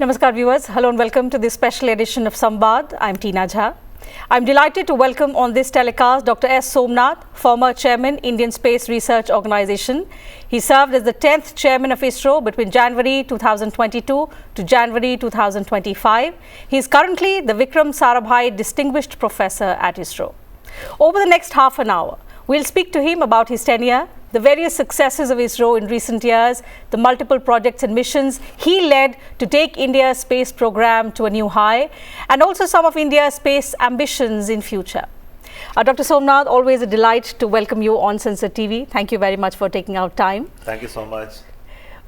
Namaskar viewers, hello and welcome to this special edition of Samvaad. I'm Tina Jha. I'm delighted to welcome on this telecast Dr. S. Somanath, former chairman, Indian Space Research Organisation. He served as the 10th chairman of ISRO between January 2022 to January 2025. He is currently the Vikram Sarabhai Distinguished Professor at ISRO. Over the next half an hour, we'll speak to him about his tenure, the various successes of ISRO in recent years, the multiple projects and missions he led to take India's space program to a new high, and also some of India's space ambitions in future. Dr. Somanath, always a delight to welcome you on Sansad TV. Thank you very much for taking out time. Thank you so much.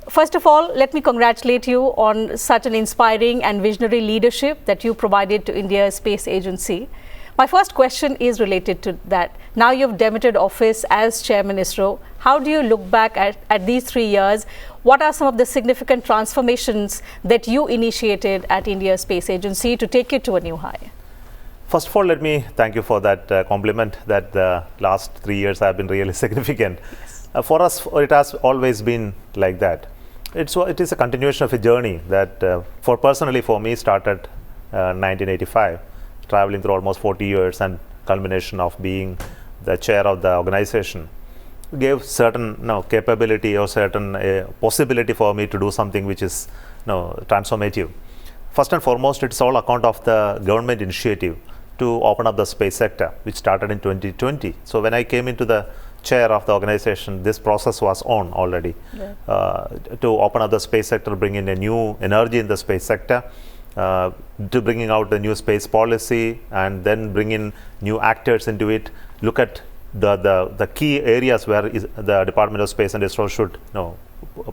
First of all, let me congratulate you on such an inspiring and visionary leadership that you provided to India's space agency. My first question is related to that. Now you've demitted office as Chairman ISRO. How do you look back at these 3 years? What are some of the significant transformations that you initiated at India's Space Agency to take it to a new high? First of all, let me thank you for that compliment that the last 3 years have been really significant. Yes. For us, it has always been like that. It is a continuation of a journey that personally for me started 1985. Traveling through almost 40 years and culmination of being the chair of the organization gave certain capability or certain possibility for me to do something which is transformative. First and foremost, it's all account of the government initiative to open up the space sector, which started in 2020. So when I came into the chair of the organization, this process was on already. Yeah. To open up the space sector, bring in a new energy in the space sector, to bringing out the new space policy, and then bring in new actors into it, look at the key areas where the Department of Space and ISRO should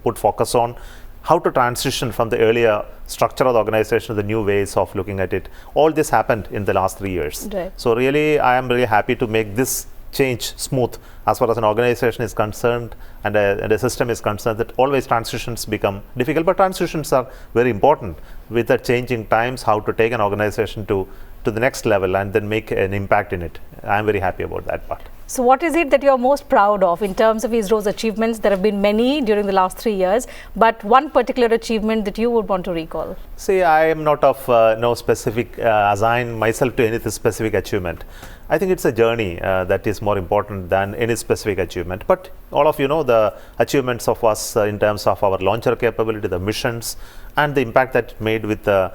put focus on, how to transition from the earlier structure of the organization to the new ways of looking at it. All this happened in the last 3 years. Right. So really, I am really happy to make this change smooth as far as an organization is concerned and a system is concerned. That always transitions become difficult, but transitions are very important with the changing times, how to take an organization to the next level and then make an impact in it. I am very happy about that part. So what is it that you are most proud of in terms of ISRO's achievements? There have been many during the last 3 years, but one particular achievement that you would want to recall? See, I am not of no specific assign myself to any specific achievement. I think it's a journey that is more important than any specific achievement. But all of you know the achievements of us in terms of our launcher capability, the missions, and the impact that made with the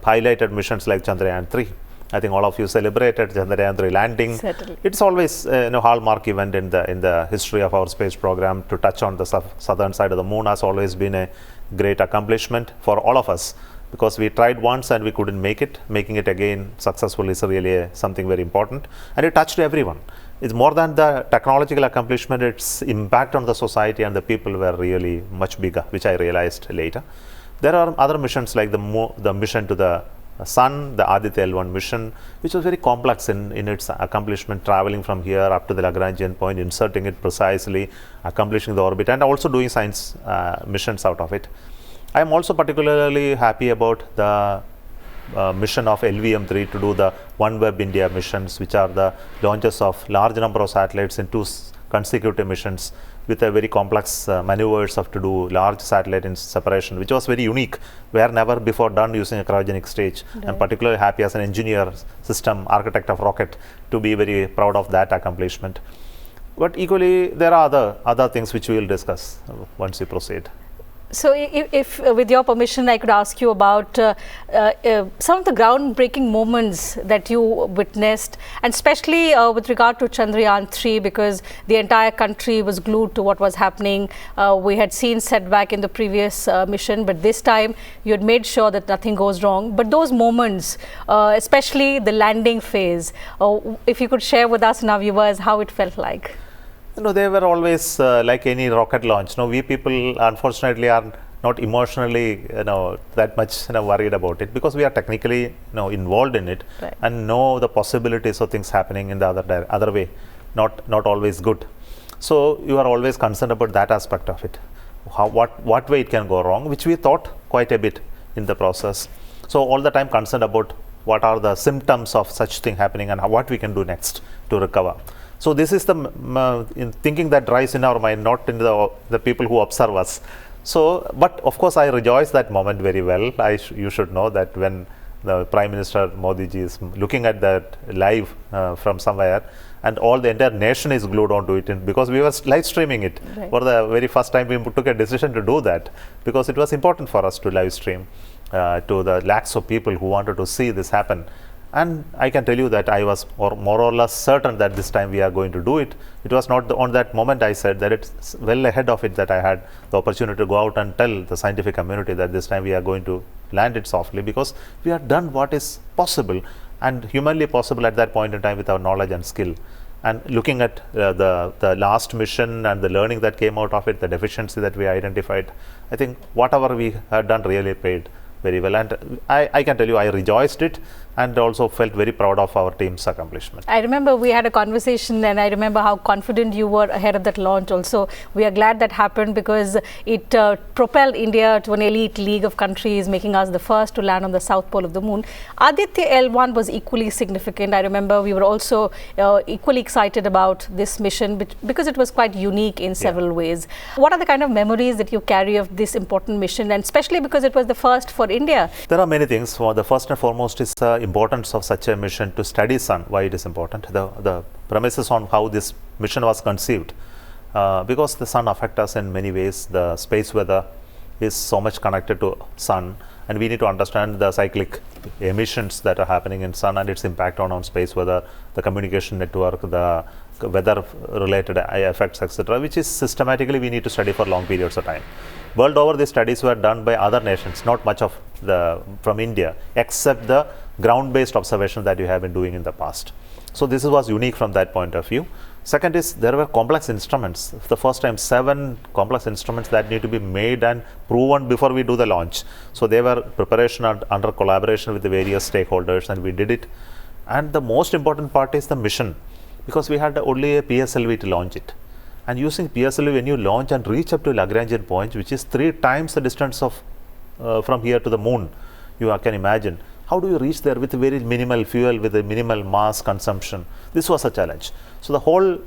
highlighted missions like Chandrayaan-3. I think all of you celebrated Chandrayaan-3 landing. Certainly. It's always a hallmark event in the history of our space program. To touch on the southern side of the moon has always been a great accomplishment for all of us, because we tried once and we couldn't make it. Making it again successful is really something very important, and it touched everyone. It's more than the technological accomplishment, its impact on the society and the people were really much bigger, which I realized later. There are other missions like the mission to the Sun, the Aditya L1 mission, which was very complex in its accomplishment, traveling from here up to the Lagrangian point, inserting it precisely, accomplishing the orbit, and also doing science missions out of it. I am also particularly happy about the mission of LVM-3 to do the OneWeb India missions, which are the launches of large number of satellites in 2 consecutive missions with a very complex maneuvers of to do large satellite in separation, which was very unique, were never before done using a cryogenic stage. Right. I'm particularly happy as an engineer, system architect of rocket, to be very proud of that accomplishment. But equally, there are other things which we will discuss once we proceed. So if with your permission, I could ask you about some of the groundbreaking moments that you witnessed, and especially with regard to Chandrayaan-3, because the entire country was glued to what was happening. We had seen setback in the previous mission, but this time you had made sure that nothing goes wrong. But those moments, especially the landing phase, if you could share with us and our viewers how it felt like. They were always like any rocket launch. We people, unfortunately, are not emotionally, that much worried about it, because we are technically, involved in it. Right. And know the possibilities of things happening in the other way, not always good. So you are always concerned about that aspect of it. What way it can go wrong, which we thought quite a bit in the process. So all the time concerned about what are the symptoms of such thing happening and what we can do next to recover. So this is the thinking that drives in our mind, not in the people who observe us. So, but of course, I rejoice that moment very well. You should know that when the Prime Minister Modi ji is looking at that live from somewhere, and all the entire nation is glued onto it, because we were live streaming it. Right. For the very first time, we took a decision to do that, because it was important for us to live stream to the lakhs of people who wanted to see this happen. And I can tell you that I was more or less certain that this time we are going to do it. It was not on that moment I said that it's well ahead of it that I had the opportunity to go out and tell the scientific community that this time we are going to land it softly, because we have done what is possible and humanly possible at that point in time with our knowledge and skill. And looking at the last mission and the learning that came out of it, the deficiency that we identified, I think whatever we had done really paid very well. And I can tell you, I rejoiced it and also felt very proud of our team's accomplishment. I remember we had a conversation, and I remember how confident you were ahead of that launch also. We are glad that happened, because it propelled India to an elite league of countries, making us the first to land on the south pole of the moon. Aditya L1 was equally significant. I remember we were also equally excited about this mission, because it was quite unique in several ways. What are the kind of memories that you carry of this important mission, and especially because it was the first for India? There are many things. The first and foremost is the importance of such a mission to study sun. Why it is important? The premises on how this mission was conceived, because the sun affects us in many ways. The space weather is so much connected to sun, and we need to understand the cyclic emissions that are happening in sun and its impact on space weather, the communication network, the weather related effects, etc., which is systematically we need to study for long periods of time. World over, these studies were done by other nations, not much of from India, except the ground-based observation that you have been doing in the past. So this was unique from that point of view. Second is, there were complex instruments. For the first time, 7 complex instruments that need to be made and proven before we do the launch. So they were preparation under collaboration with the various stakeholders, and we did it. And the most important part is the mission, because we had only a PSLV to launch it. And using PSLV, when you launch and reach up to Lagrangian point, which is 3 times the distance of from here to the moon, you can imagine how do you reach there with very minimal fuel, with a minimal mass consumption. This was a challenge. So the whole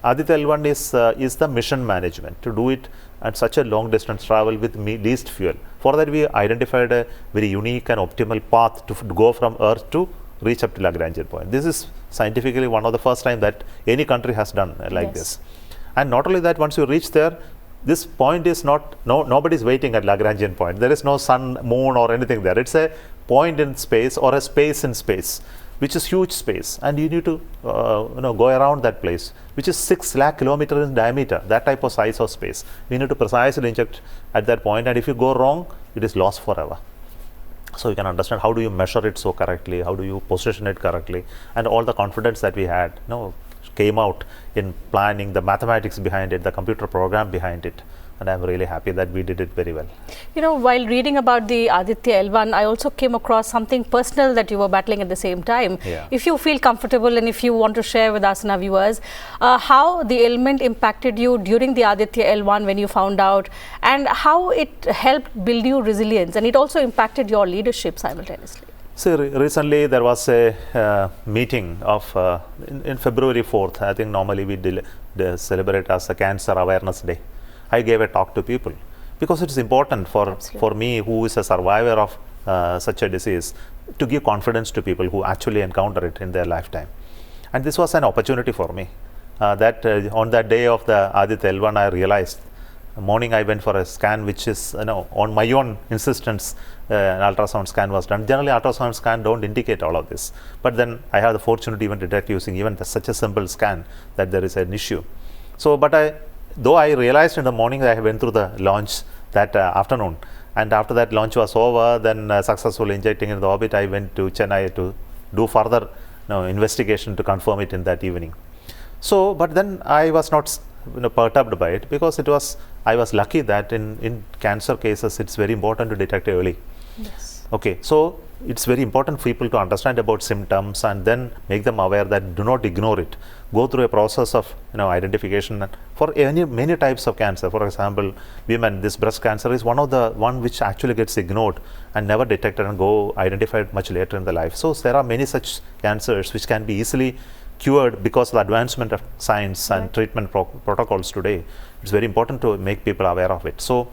Aditya L1 is the mission management, to do it at such a long distance travel with least fuel. For that, we identified a very unique and optimal path to go from Earth to reach up to Lagrangian point. This is scientifically one of the first time that any country has done like this. And not only that, once you reach there, this point is nobody is waiting at Lagrangian point. There is no sun, moon or anything there. It's a point in space, or a space in space, which is huge space, and you need to go around that place, which is 6 lakh kilometers in diameter. That type of size of space, we need to precisely inject at that point, and if you go wrong, it is lost forever. So you can understand how do you measure it so correctly, how do you position it correctly, and all the confidence that we had came out in planning, the mathematics behind it, the computer program behind it. And I'm really happy that we did it very well. You know, while reading about the Aditya L1, I also came across something personal that you were battling at the same time. If you feel comfortable and if you want to share with us and our viewers, how the ailment impacted you during the Aditya L1 when you found out, and how it helped build you resilience, and it also impacted your leadership simultaneously. So recently there was a meeting of in February 4th. I think normally we celebrate as a Cancer Awareness Day. I gave a talk to people, because it's important for me, who is a survivor of such a disease, to give confidence to people who actually encounter it in their lifetime. And this was an opportunity for me. That on that day of the Aditya L1, I realized, morning I went for a scan, which is on my own insistence. An ultrasound scan was done. Generally, ultrasound scan don't indicate all of this, but then I have the fortune to even detect using even such a simple scan that there is an issue. So, but though I realized in the morning that I went through the launch that afternoon, and after that launch was over, then successfully injecting in the orbit, I went to Chennai to do further investigation to confirm it in that evening. So, but then I was not perturbed by it, because I was lucky that in cancer cases it's very important to detect early. Yes. Okay, so it's very important for people to understand about symptoms and then make them aware that do not ignore it. Go through a process of identification for many types of cancer. For example, women, this breast cancer is one which actually gets ignored and never detected and go identified much later in the life. So there are many such cancers which can be easily cured because of the advancement of science and treatment protocols today. It's very important to make people aware of it. So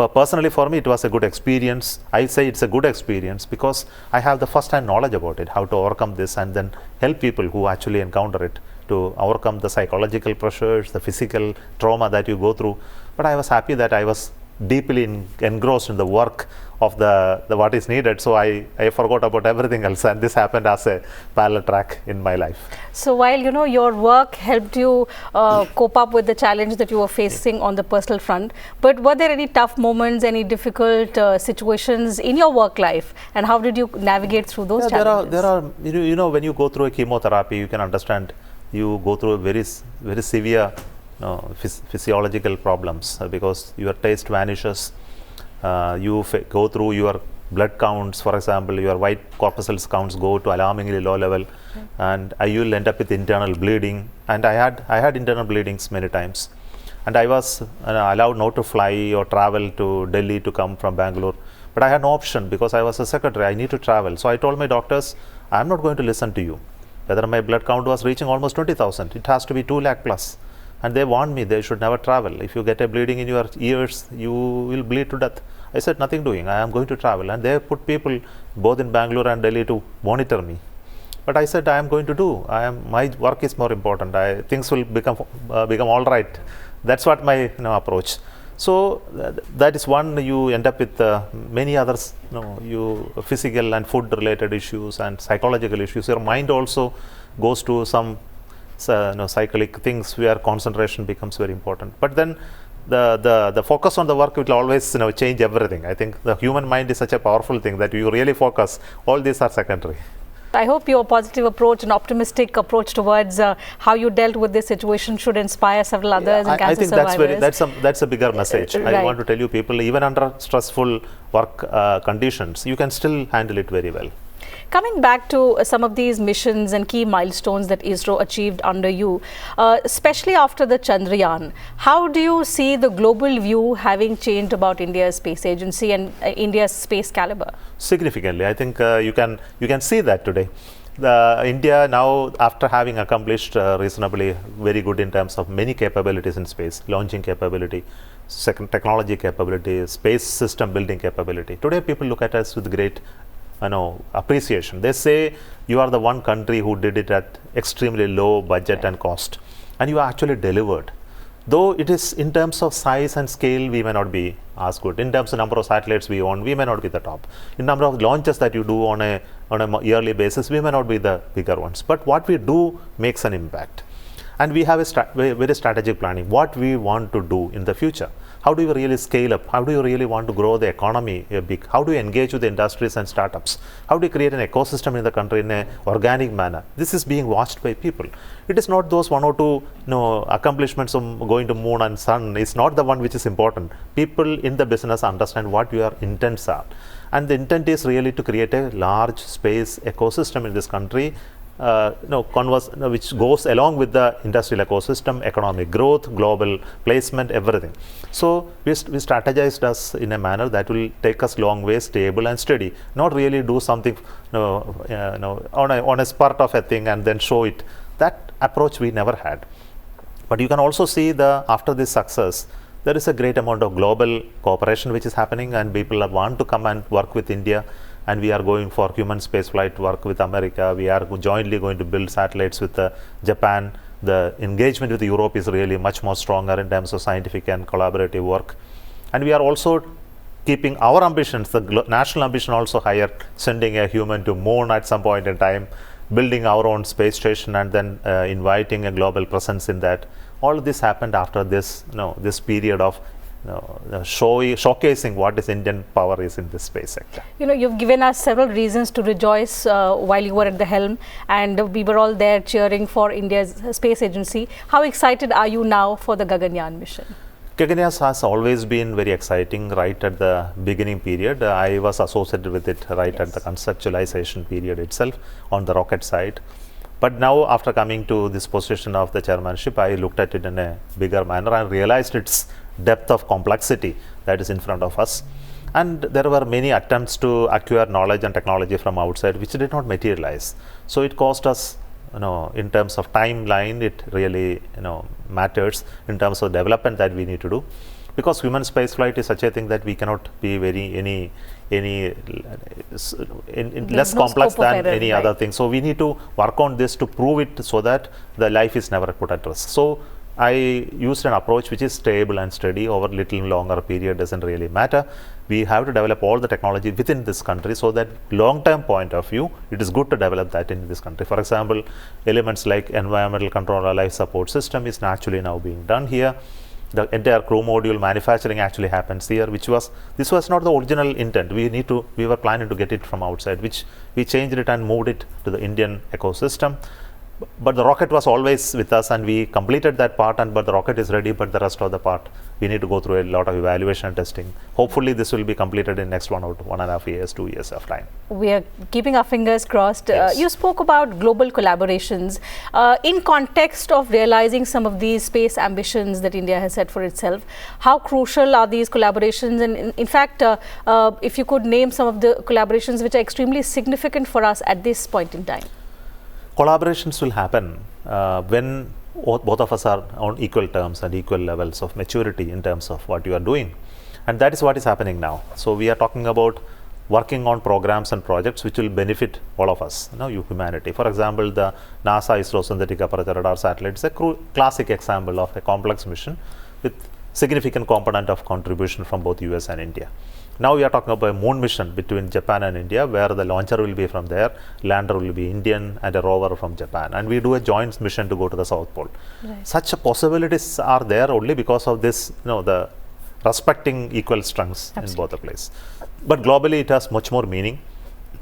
personally for me, it was a good experience. I say it's a good experience because I have the first-hand knowledge about it, how to overcome this, and then help people who actually encounter it to overcome the psychological pressures, the physical trauma that you go through. But I was happy that I was deeply engrossed in the work of the what is needed, so I forgot about everything else, and this happened as a parallel track in my life. So while your work helped you cope up with the challenge that you were facing on the personal front, but were there any tough moments, any difficult situations in your work life, and how did you navigate through those challenges? There are when you go through a chemotherapy, you can understand you go through very severe physiological problems because your taste vanishes. You go through your blood counts, for example, your white corpuscles counts go to alarmingly low level, and you will end up with internal bleeding. And I had internal bleedings many times, and I was allowed not to fly or travel to Delhi to come from Bangalore. But I had no option because I was a secretary. I need to travel. So I told my doctors, I am not going to listen to you. Whether my blood count was reaching almost 20,000, it has to be 2 lakh plus. And they warned me they should never travel. If you get a bleeding in your ears, you will bleed to death. I said, nothing doing, I am going to travel. And they put people both in Bangalore and Delhi to monitor me. But I said, I am going to do. My work is more important. Things will become all right. That's what my approach. So that is one. You end up with many others, you physical and food related issues and psychological issues. Your mind also goes to some cyclic things where concentration becomes very important. But then the focus on the work will always change everything. I think the human mind is such a powerful thing that you really focus. All these are secondary. I hope your positive approach and optimistic approach towards how you dealt with this situation should inspire several others and cancer survivors. I think that's a bigger message. Right. I want to tell you, people, even under stressful work conditions, you can still handle it very well. Coming back to some of these missions and key milestones that ISRO achieved under you, especially after the Chandrayaan, how do you see the global view having changed about India's space agency and India's space caliber? Significantly. I think you can see that today. India now, after having accomplished reasonably very good in terms of many capabilities in space, launching capability, second technology capability, space system building capability. Today people look at us with great appreciation. They say you are the one country who did it at extremely low budget and cost, and you actually delivered. Though it is in terms of size and scale, we may not be as good. In terms of number of satellites we own, we may not be the top. In number of launches that you do on a yearly basis, we may not be the bigger ones. But what we do makes an impact. And we have a very strategic planning, what we want to do in the future. How do you really scale up? How do you really want to grow the economy big? How do you engage with the industries and startups? How do you create an ecosystem in the country in an organic manner? This is being watched by people. It is not those one or two accomplishments of going to moon and sun. It's not the one which is important. People in the business understand what your intents are. And the intent is really to create a large space ecosystem in this country, which goes along with the industrial ecosystem, economic growth, global placement, everything. So we strategized us in a manner that will take us long way, stable and steady. Not really do something on a spurt of a thing and then show it. That approach we never had. But you can also see after this success, there is a great amount of global cooperation which is happening, and people want to come and work with India. And we are going for human spaceflight work with America. We are jointly going to build satellites with Japan. The engagement with Europe is really much more stronger in terms of scientific and collaborative work. And we are also keeping our ambitions, the national ambition also higher, sending a human to moon at some point in time, building our own space station, and then inviting a global presence in that. All of this happened after this period of showcasing what is Indian power is in this space sector. You've given us several reasons to rejoice while you were at the helm, and we were all there cheering for India's space agency. How excited are you now for the Gaganyaan mission? Gaganyaan has always been very exciting right at the beginning period. I was associated with it right at the conceptualization period itself on the rocket side. But now, after coming to this position of the chairmanship, I looked at it in a bigger manner and realized its depth of complexity that is in front of us. And there were many attempts to acquire knowledge and technology from outside which did not materialize. So it cost us, in terms of timeline, it really matters in terms of development that we need to do. because human space flight is such a thing that we cannot be less complex than any other thing. So we need to work on this to prove it so that the life is never put at risk. So I used an approach which is stable and steady over little longer period, doesn't really matter. We have to develop all the technology within this country so that long-term point of view, it is good to develop that in this country. For example, elements like environmental control or life support system is naturally now being done here. The entire crew module manufacturing actually happens here, this was not the original intent. We were planning to get it from outside, which we changed it and moved it to the Indian ecosystem. But the rocket was always with us, and we completed that part, but the rocket is ready, but the rest of the part, we need to go through a lot of evaluation and testing. Hopefully this will be completed in next 1.5 years, 2 years of time. We are keeping our fingers crossed. Yes. You spoke about global collaborations. In context of realizing some of these space ambitions that India has set for itself, how crucial are these collaborations? And in fact, if you could name some of the collaborations which are extremely significant for us at this point in time. Collaborations will happen when both of us are on equal terms and equal levels of maturity in terms of what you are doing. And that is what is happening now. So we are talking about working on programs and projects which will benefit all of us, humanity. For example, the NASA ISRO synthetic aperture radar satellite is a classic example of a complex mission with significant component of contribution from both US and India. Now we are talking about a moon mission between Japan and India, where the launcher will be from there, lander will be Indian, and a rover from Japan. And we do a joint mission to go to the South Pole. Right. Such possibilities are there only because of this, the respecting equal strengths in both the places. But globally, it has much more meaning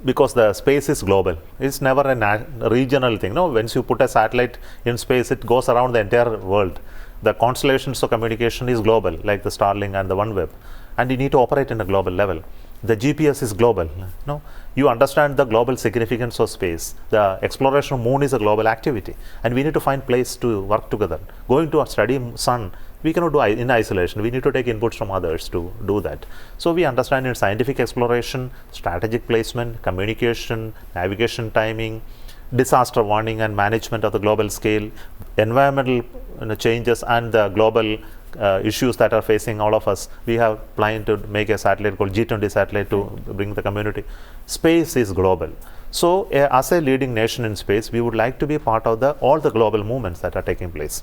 because the space is global. It's never a regional thing. Once you put a satellite in space, it goes around the entire world. The constellations of communication is global, like the Starlink and the OneWeb. And you need to operate in a global level. The GPS is global. You understand the global significance of space. The exploration of moon is a global activity, and we need to find place to work together. Going to study sun, we cannot do in isolation. We need to take inputs from others to do that. So we understand in scientific exploration, strategic placement, communication, navigation timing, disaster warning and management of the global scale, environmental changes and the global issues that are facing all of us. We have planned to make a satellite called G20 satellite to bring the community. Space is global. So as a leading nation in space, we would like to be part of all the global movements that are taking place.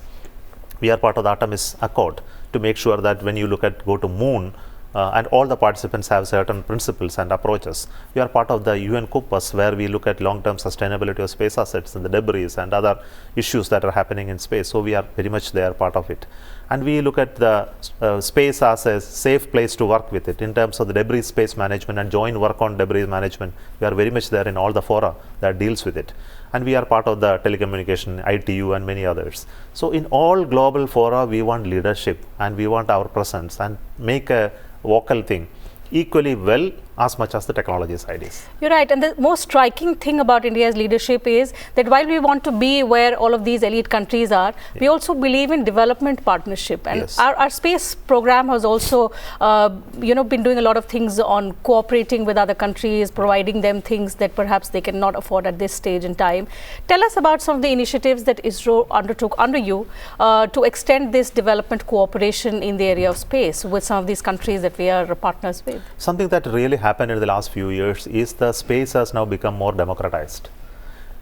We are part of the Artemis Accord to make sure that when you go to moon, and all the participants have certain principles and approaches. We are part of the UN COPUS, where we look at long-term sustainability of space assets and the debris and other issues that are happening in space. So we are very much there, part of it. And we look at the space as a safe place to work with it in terms of the debris space management and joint work on debris management. We are very much there in all the fora that deals with it. And we are part of the telecommunication, ITU and many others. So in all global fora, we want leadership and we want our presence and make a vocal thing equally well as much as the technology side is. You're right, and the most striking thing about India's leadership is that while we want to be where all of these elite countries are, we also believe in development partnership, and our space program has also been doing a lot of things on cooperating with other countries, providing them things that perhaps they cannot afford at this stage in time. Tell us about some of the initiatives that ISRO undertook under you to extend this development cooperation in the area of space with some of these countries that we are partners with. Something that really happened in the last few years is the space has now become more democratized.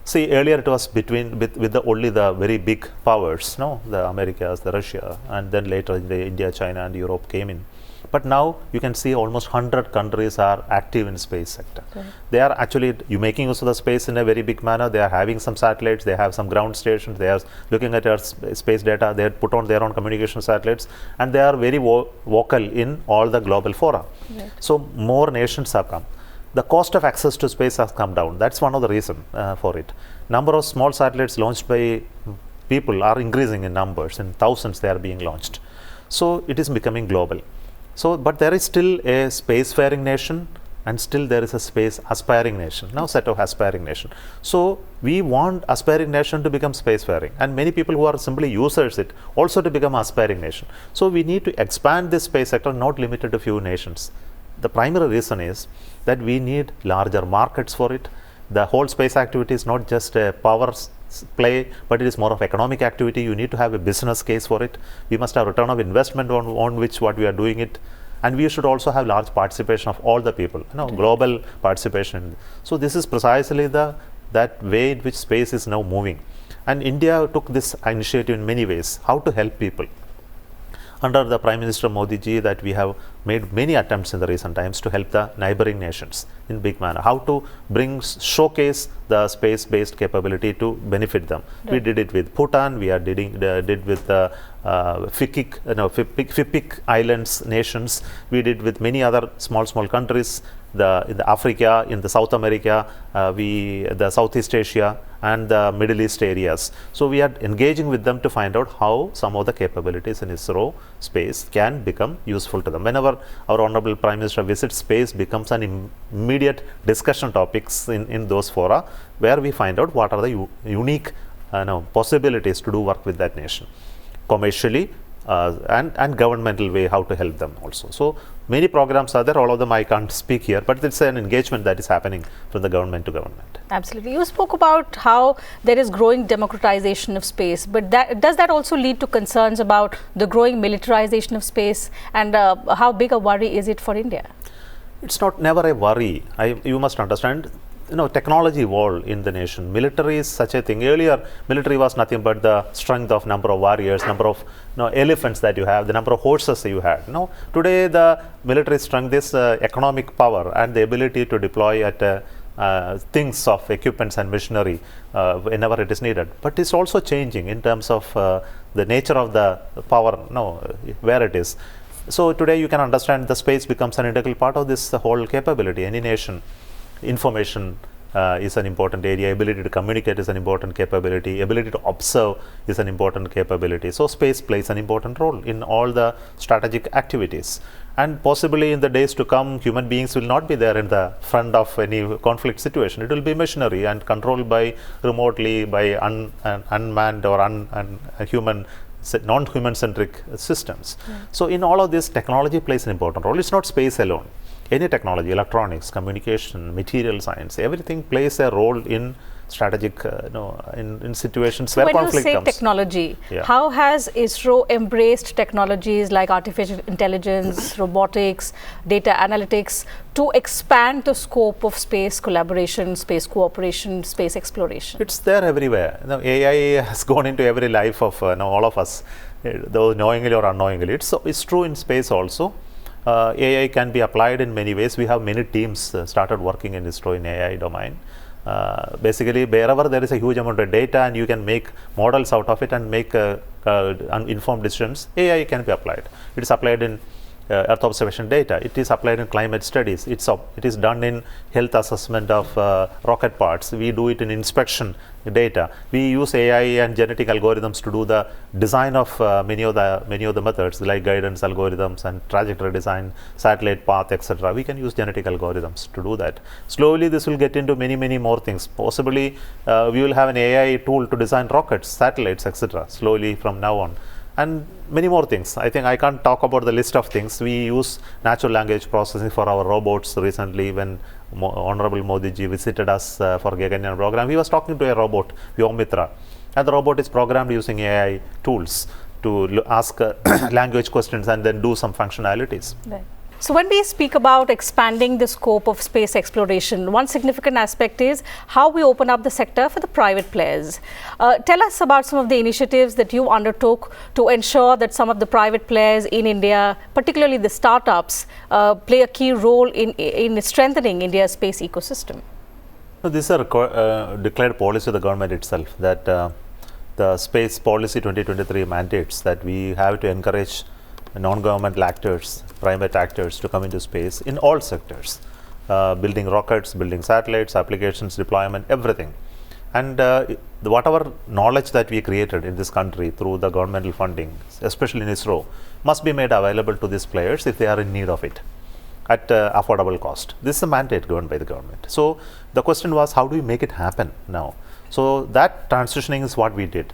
See, earlier it was with only the very big powers, the Americas, the Russia, and then later the India, China and Europe came in. But now you can see almost 100 countries are active in space sector. Okay. They are actually making use of the space in a very big manner. They are having some satellites, they have some ground stations, they are looking at our space data, they put on their own communication satellites, and they are very vocal in all the global fora. Right. So more nations have come. The cost of access to space has come down. That's one of the reasons for it. Number of small satellites launched by people are increasing in numbers. In thousands they are being launched. So it is becoming global. So, but there is still a spacefaring nation and still there is a space aspiring nation, now set of aspiring nation. So we want aspiring nation to become spacefaring, and many people who are simply users it also to become aspiring nation. So we need to expand this space sector, not limited to few nations. The primary reason is that we need larger markets for it. The whole space activity is not just a power play, but it is more of economic activity. You need to have a business case for it. We must have return of investment on which what we are doing it. And we should also have large participation of all the people, global participation. So this is precisely that way in which space is now moving. And India took this initiative in many ways, how to help people. Under the Prime Minister Modi ji, that we have made many attempts in the recent times to help the neighboring nations in big manner, how to showcase the space-based capability to benefit them. Right. We did it with Bhutan, we are did with the FIPIC Islands nations, we did with many other small countries, in the Africa, in the South America, the Southeast Asia and the Middle East areas. So we are engaging with them to find out how some of the capabilities in ISRO space can become useful to them. Whenever our Honorable Prime Minister visits, space becomes an immediate discussion topics in those fora, where we find out what are the unique possibilities to do work with that nation, commercially and governmental way, how to help them also. So many programs are there, all of them I can't speak here, but it's an engagement that is happening from the government to government. Absolutely. You spoke about how there is growing democratization of space, but does that also lead to concerns about the growing militarization of space, and how big a worry is it for India? It's never a worry. You must understand, technology evolved in the nation. Military is such a thing. Earlier, military was nothing but the strength of number of warriors, number of elephants that you have, the number of horses you had. Today the military strength is economic power and the ability to deploy at things of equipments and machinery whenever it is needed. But it's also changing in terms of the nature of the power, where it is. So today you can understand the space becomes an integral part of this whole capability. Any nation, information is an important area, ability to communicate is an important capability, ability to observe is an important capability. So space plays an important role in all the strategic activities. And possibly in the days to come, human beings will not be there in the front of any conflict situation. It will be machinery and controlled by remotely by unmanned or non-human centric systems. So in all of this, technology plays an important role. It's not space alone. Any technology, electronics, communication, material science, everything plays a role in strategic, in situations where conflict comes. When you say technology, how has ISRO embraced technologies like artificial intelligence, robotics, data analytics to expand the scope of space collaboration, space cooperation, space exploration? It's there everywhere. AI has gone into every life of all of us, though knowingly or unknowingly. It's true in space also. AI can be applied in many ways. We have many teams started working in ISRO in AI domain. Basically, wherever there is a huge amount of data and you can make models out of it and make informed decisions, AI can be applied. It is applied in Earth observation data. It is applied in climate studies. It is done in health assessment of rocket parts. We do it in inspection data. We use AI and genetic algorithms to do the design of many of the methods like guidance algorithms and trajectory design, satellite path, etc. We can use genetic algorithms to do that. Slowly, this will get into many more things. Possibly, we will have an AI tool to design rockets, satellites, etc. Slowly from now on. And many more things. I think I can't talk about the list of things. We use natural language processing for our robots. Recently, when Honorable Modi ji visited us for Gaganyaan program, he was talking to a robot, Vyomitra, and the robot is programmed using AI tools to ask language questions and then do some functionalities. Right. So when we speak about expanding the scope of space exploration, one significant aspect is how we open up the sector for the private players. Tell us about some of the initiatives that you undertook to ensure that some of the private players in India, particularly the startups, play a key role in strengthening India's space ecosystem. So this is a declared policy of the government itself, that the Space Policy 2023 mandates that we have to encourage non-governmental actors, private actors to come into space in all sectors, building rockets, building satellites, applications, deployment, everything. And whatever knowledge that we created in this country through the governmental funding, especially in ISRO, must be made available to these players if they are in need of it at affordable cost. This is a mandate given by the government. So the question was, how do we make it happen now? So that transitioning is what we did.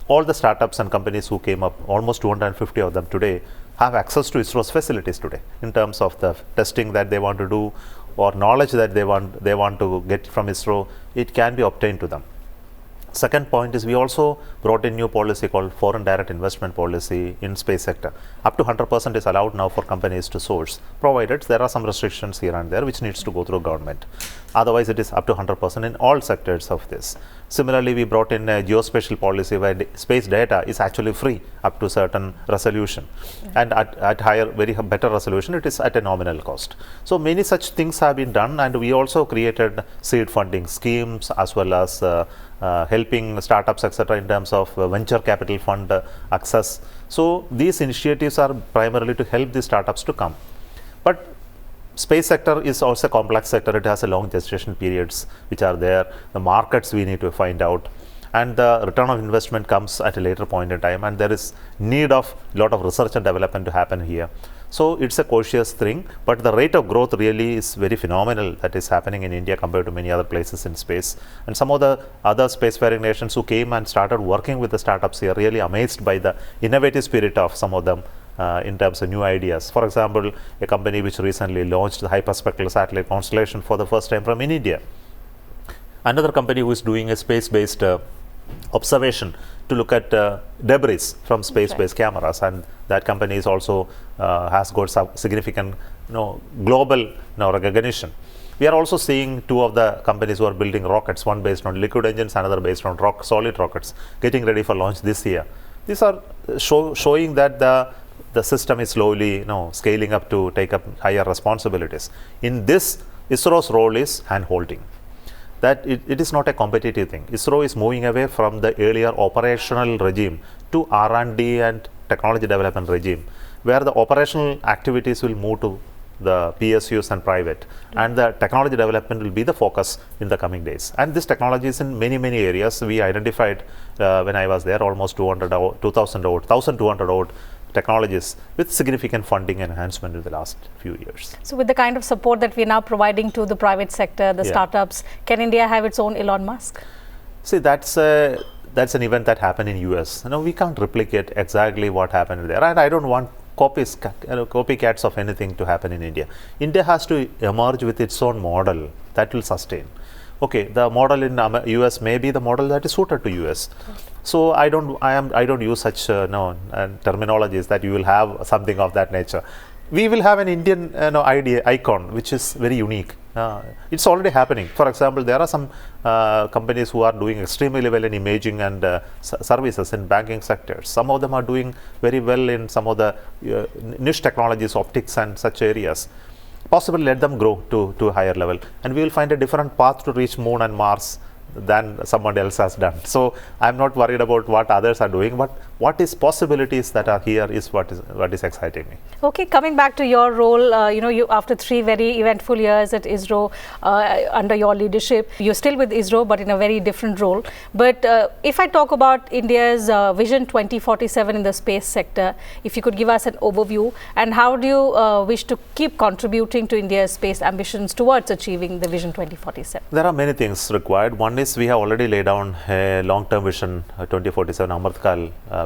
All the startups and companies who came up, almost 250 of them today, have access to ISRO's facilities today in terms of the testing that they want to do or knowledge that they want to get from ISRO. It can be obtained to them. Second point is we also brought in new policy called foreign direct investment policy in space sector. Up to 100% is allowed now for companies to source, provided there are some restrictions here and there which needs to go through government. Otherwise, it is up to 100% in all sectors of this. Similarly, we brought in a geospatial policy where space data is actually free up to certain resolution, and at higher, very better resolution, it is at a nominal cost. So many such things have been done, and we also created seed funding schemes as well as helping startups, etc., in terms of venture capital fund access. So these initiatives are primarily to help the startups to come. But space sector is also a complex sector. It has a long gestation periods which are there. The markets we need to find out, and the return of investment comes at a later point in time, and there is need of a lot of research and development to happen here. So it's a cautious thing, but the rate of growth really is very phenomenal that is happening in India compared to many other places in space. And some of the other spacefaring nations who came and started working with the startups here really amazed by the innovative spirit of some of them in terms of new ideas. For example, a company which recently launched the hyperspectral satellite constellation for the first time from in India. Another company who is doing a space-based observation to look at debris from space-based cameras, and that company is also has got some significant global recognition. We are also seeing two of the companies who are building rockets, one based on liquid engines, another based on solid rockets, getting ready for launch this year. These are showing that the system is slowly scaling up to take up higher responsibilities. In this, ISRO's role is hand-holding. That it is not a competitive thing. ISRO is moving away from the earlier operational regime to R&D and technology development regime, where the operational activities will move to the PSUs and private, and the technology development will be the focus in the coming days. And this technology is in many areas. We identified when I was there almost 1,200 odd technologies with significant funding enhancement in the last few years. So with the kind of support that we are now providing to the private sector, the startups, can India have its own Elon Musk? See, that's an event that happened in US. We can't replicate exactly what happened there, and I don't want copycats of anything to happen in India. India has to emerge with its own model that will sustain. Okay, the model in US may be the model that is suited to US. So I don't use such terminologies that you will have something of that nature. We will have an Indian icon which is very unique. It's already happening. For example, there are some companies who are doing extremely well in imaging and services in banking sectors. Some of them are doing very well in some of the niche technologies, optics and such areas. Possibly let them grow to a higher level, and we will find a different path to reach Moon and Mars than someone else has done. So I'm not worried about what others are doing, but what is possibilities that are here is what is exciting me. Okay, coming back to your role, you after 3 very eventful years at ISRO under your leadership, you're still with ISRO but in a very different role. But if I talk about India's Vision 2047 in the space sector, if you could give us an overview, and how do you wish to keep contributing to India's space ambitions towards achieving the Vision 2047? There are many things required. One is we have already laid down a long-term vision, 2047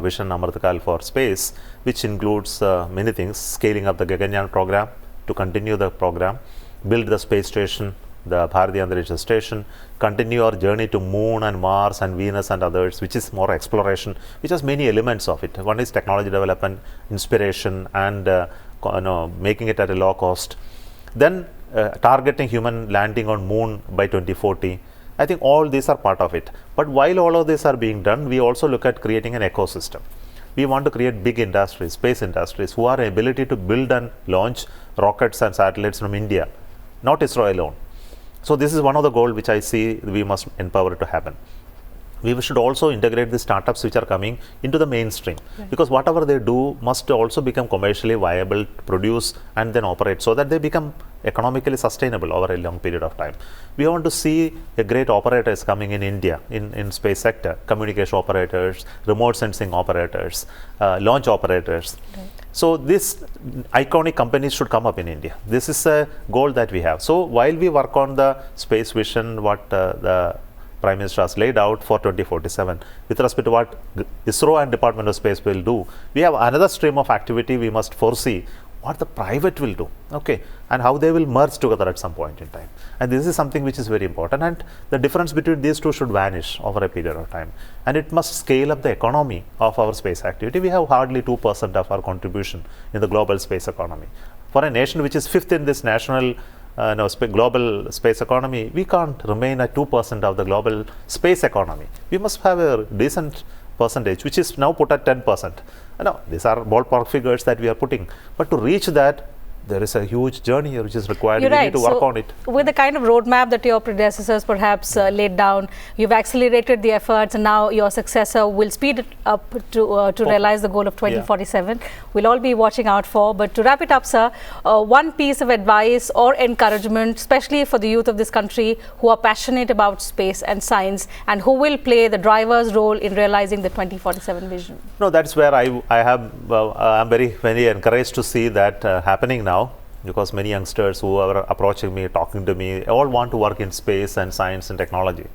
Vision Amritkal for space, which includes many things: scaling up the Gaganyaan program to continue the program, build the space station, the Bharatiya Antariksha Station, continue our journey to Moon and Mars and Venus and others, which is more exploration, which has many elements of it. One is technology development, inspiration, and making it at a low cost. Then targeting human landing on Moon by 2040. I think all these are part of it. But while all of these are being done, we also look at creating an ecosystem. We want to create big industries, space industries, who are ability to build and launch rockets and satellites from India, not ISRO alone. So this is one of the goals which I see we must empower to happen. We should also integrate the startups which are coming into the mainstream, because whatever they do must also become commercially viable, produce and then operate, so that they become economically sustainable over a long period of time. We want to see a great operators coming in India in space sector, communication operators, remote sensing operators, launch operators. So these iconic companies should come up in India. This is a goal that we have. So while we work on the space vision, what the Prime Minister has laid out for 2047, with respect to what ISRO and Department of Space will do, we have another stream of activity we must foresee. what the private will do, okay, and how they will merge together at some point in time. And this is something which is very important, and the difference between these two should vanish over a period of time. And it must scale up the economy of our space activity. We have hardly 2% of our contribution in the global space economy. For a nation which is fifth in this national global space economy, we can't remain at 2% of the global space economy. We must have a decent percentage, which is now put at 10%. No, these are ballpark figures that we are putting. But to reach that, there is a huge journey which is required. You're we right. need to work on it. With the kind of roadmap that your predecessors perhaps laid down, you've accelerated the efforts, and now your successor will speed it up to realize the goal of 2047. Yeah. We'll all be watching out for. But to wrap it up, sir, one piece of advice or encouragement, especially for the youth of this country who are passionate about space and science and who will play the driver's role in realizing the 2047 vision. No, that's where I'm very encouraged to see that happening now. Because many youngsters who are approaching me, talking to me, all want to work in space and science and technology,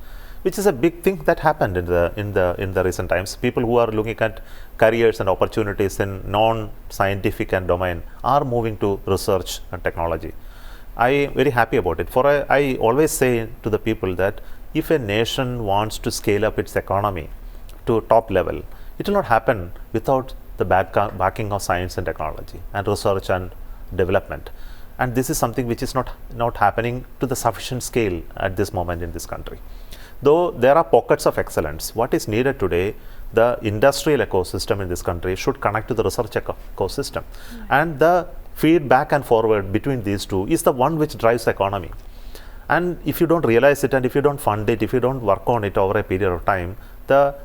which is a big thing that happened in the recent times. People who are looking at careers and opportunities in non-scientific and domain are moving to research and technology. I am very happy about it. I always say to the people that if a nation wants to scale up its economy to top level, it will not happen without the backing of science and technology and research and development. And this is something which is not happening to the sufficient scale at this moment in this country. Though there are pockets of excellence, what is needed today, the industrial ecosystem in this country should connect to the research ecosystem. And the feedback and forward between these two is the one which drives the economy. And if you don't realize it, and if you don't fund it, if you don't work on it over a period of time, the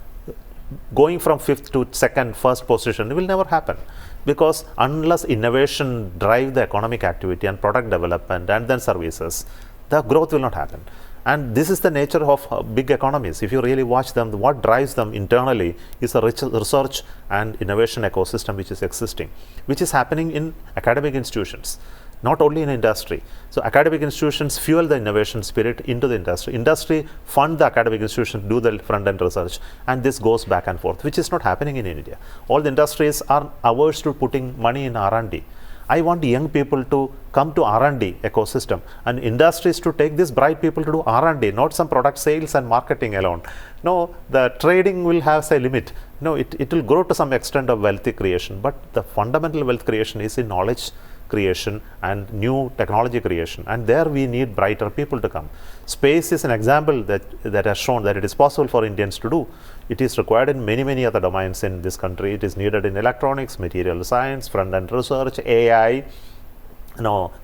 going from fifth to first position will never happen. Because unless innovation drive the economic activity and product development and then services, the growth will not happen. And this is the nature of big economies. If you really watch them, what drives them internally is a rich research and innovation ecosystem which is existing, which is happening in academic institutions, not only in industry. So academic institutions fuel the innovation spirit into the industry. Industry fund the academic institutions, do the front-end research, and this goes back and forth, which is not happening in India. All the industries are averse to putting money in R&D. I want young people to come to R&D ecosystem, and industries to take these bright people to do R&D, not some product sales and marketing alone. No, the trading will have a limit. No, it will grow to some extent of wealth creation, but the fundamental wealth creation is in knowledge creation and new technology creation, and there we need brighter people to come. Space is an example that has shown that it is possible for Indians to do. It is required in many other domains in this country. It is needed in electronics, material science, front-end research, AI,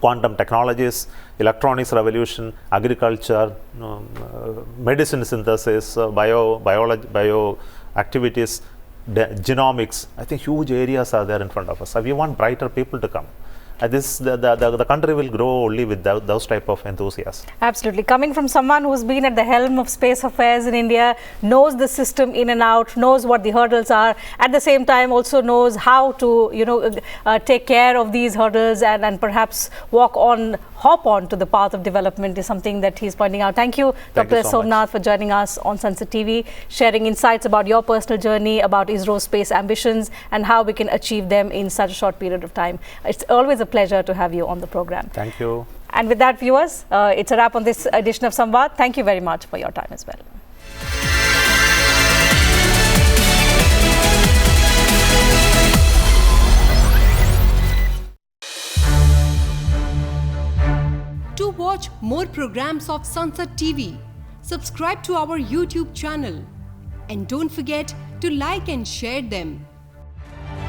quantum technologies, electronics revolution, agriculture, medicine synthesis, bio activities, genomics. I think huge areas are there in front of us. So we want brighter people to come. The country will grow only with those type of enthusiasts. Absolutely. Coming from someone who's been at the helm of space affairs in India, knows the system in and out, knows what the hurdles are, at the same time also knows how to take care of these hurdles and perhaps hop on to the path of development is something that he's pointing out. Thank you, Dr. Somanath, for joining us on Sansad TV, sharing insights about your personal journey, about ISRO's space ambitions and how we can achieve them in such a short period of time. It's always a pleasure to have you on the program. Thank you. And with that, viewers, it's a wrap on this edition of Samvaad. Thank you very much for your time as well. To watch more programs of Sansad TV, subscribe to our YouTube channel and don't forget to like and share them.